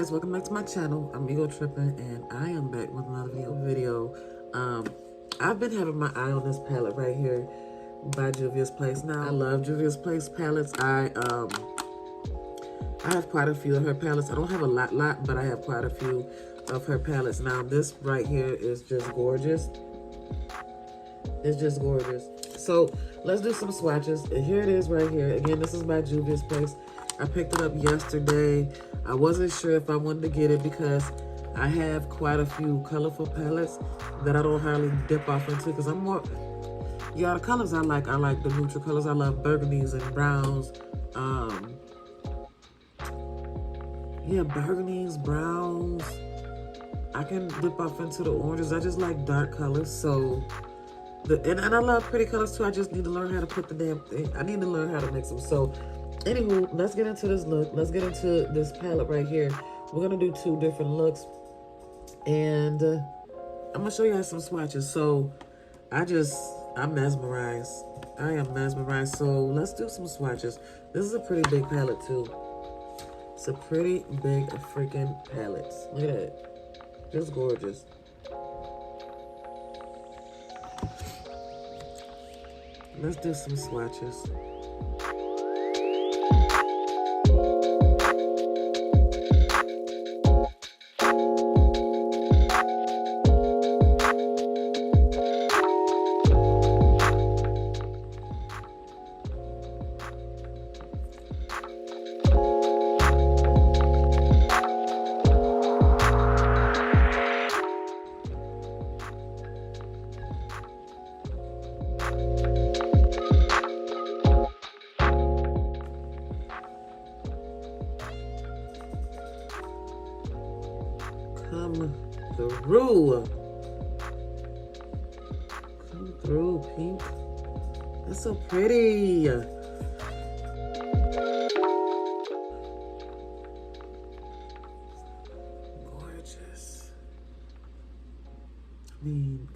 guys, welcome back to my channel. I'm Ego Trippin' and I am back with another video. I've been having my eye on this palette right here by Juvias Place. Now I love Juvias Place palettes. I have quite a few of her palettes. I don't have a lot, but I have quite a few of her palettes. Now this right here is just gorgeous. It's just gorgeous. So let's do some swatches. And here it is right here. Again, this is by Juvias Place. I picked it up yesterday. I wasn't sure if I wanted to get it because I have quite a few colorful palettes that I don't hardly dip off into because I'm more, yeah, the colors I like the neutral colors. I love burgundies and browns. Yeah, burgundies, browns. I can dip off into the oranges. I just like dark colors. So, and I love pretty colors too. I just need to learn how to put the damn thing. I need to learn how to mix them. So, anywho, let's get into this look. Let's get into this palette right here. We're going to do two different looks. And I'm going to show you guys some swatches. So, I'm mesmerized. I am mesmerized. So, let's do some swatches. This is a pretty big palette too. It's a pretty big freaking palette. Look at that. Just gorgeous. Let's do some swatches. Come through, pink. That's so pretty. Gorgeous. I mean,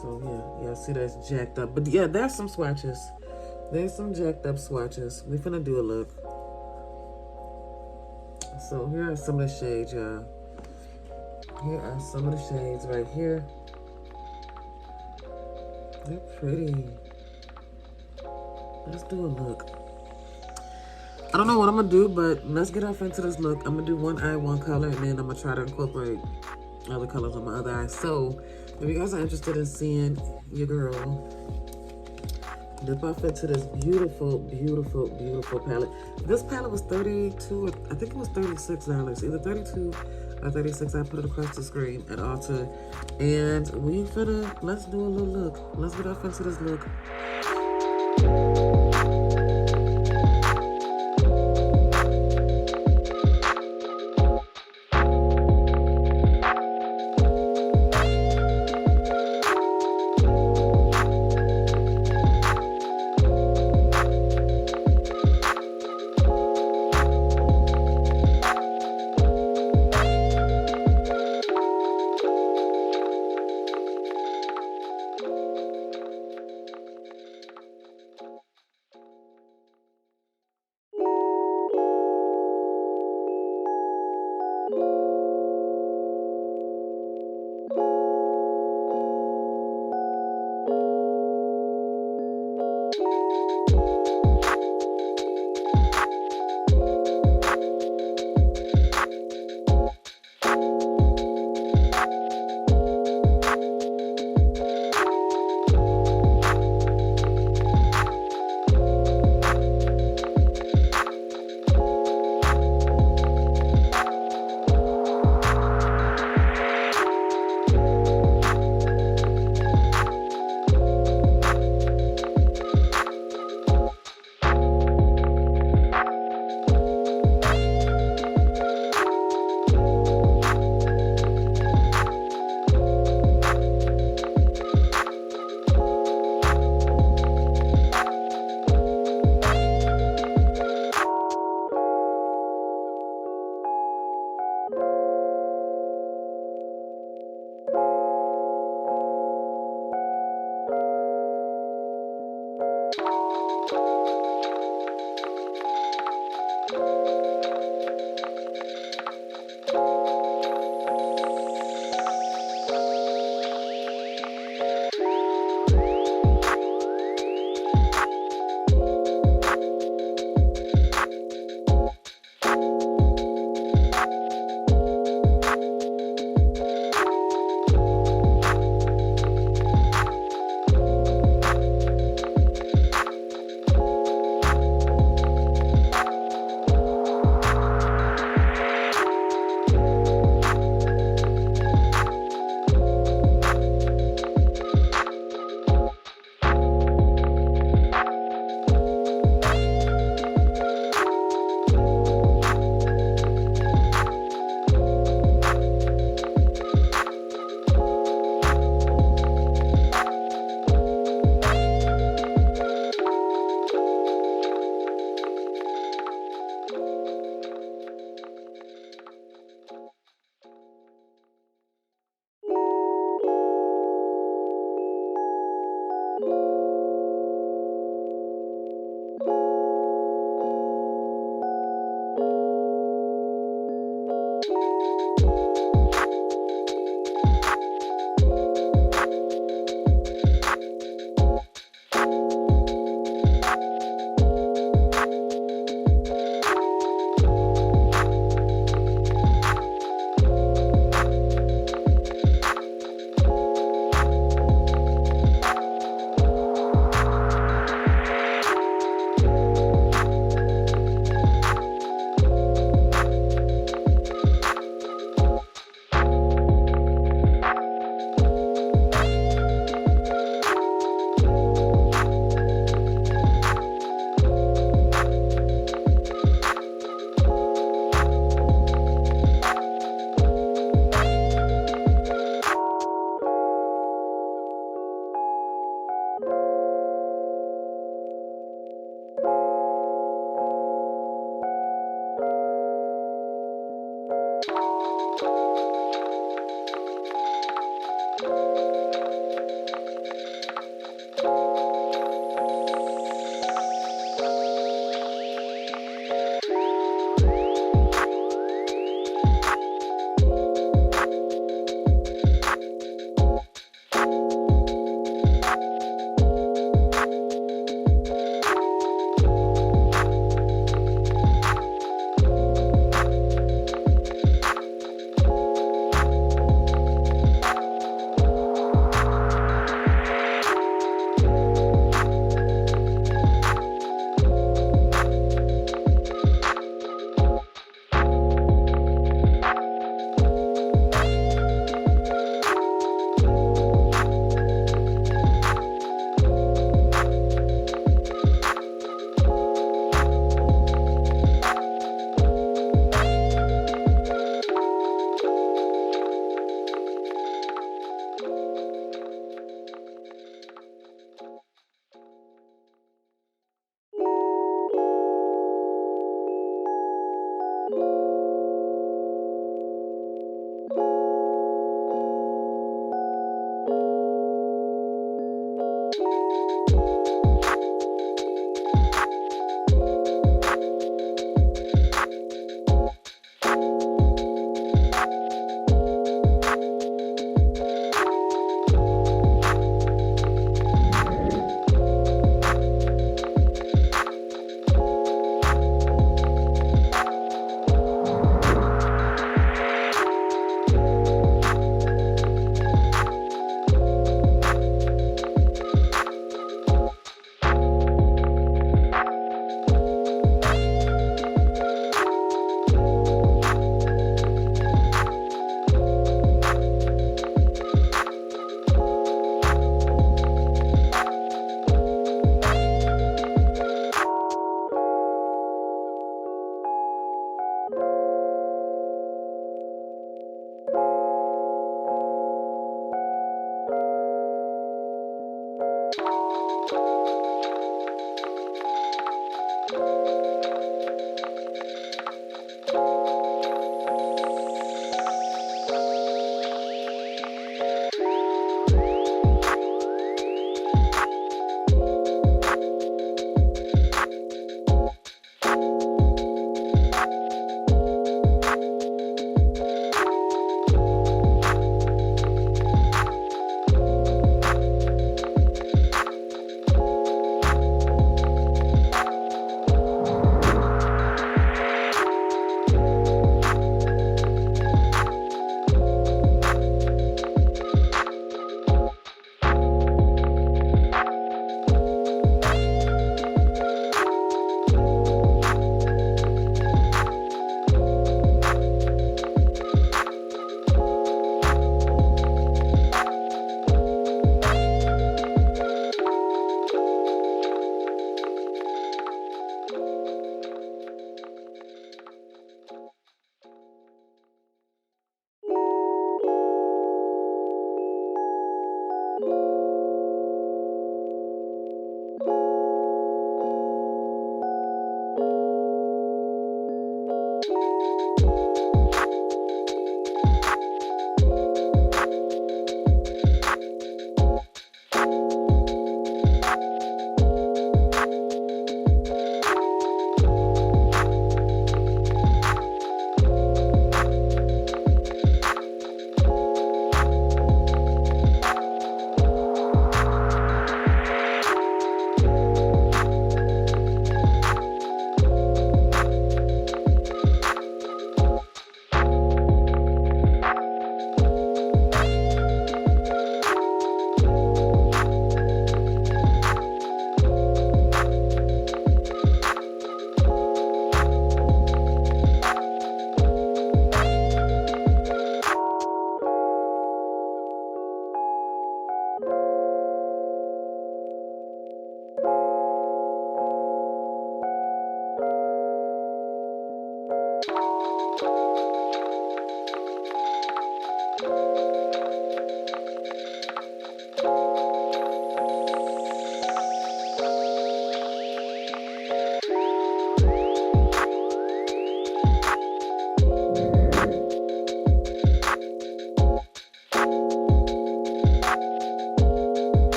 so yeah, see that's jacked up. But yeah, there's some swatches. There's some jacked up swatches. We're finna do a look. So here are some of the shades, y'all. Here are some of the shades right here. They're pretty. Let's do a look. I don't know what I'm gonna do, but let's get off into this look. I'm gonna do one eye, one color, and then I'm gonna try to incorporate other colors on my other eye. So if you guys are interested in seeing your girl dip off into this beautiful, beautiful, beautiful palette. This palette was $32, I think it was $36, either 32 or 36. I put it across the screen at Ulta. And let's do a little look. Let's get off into this look.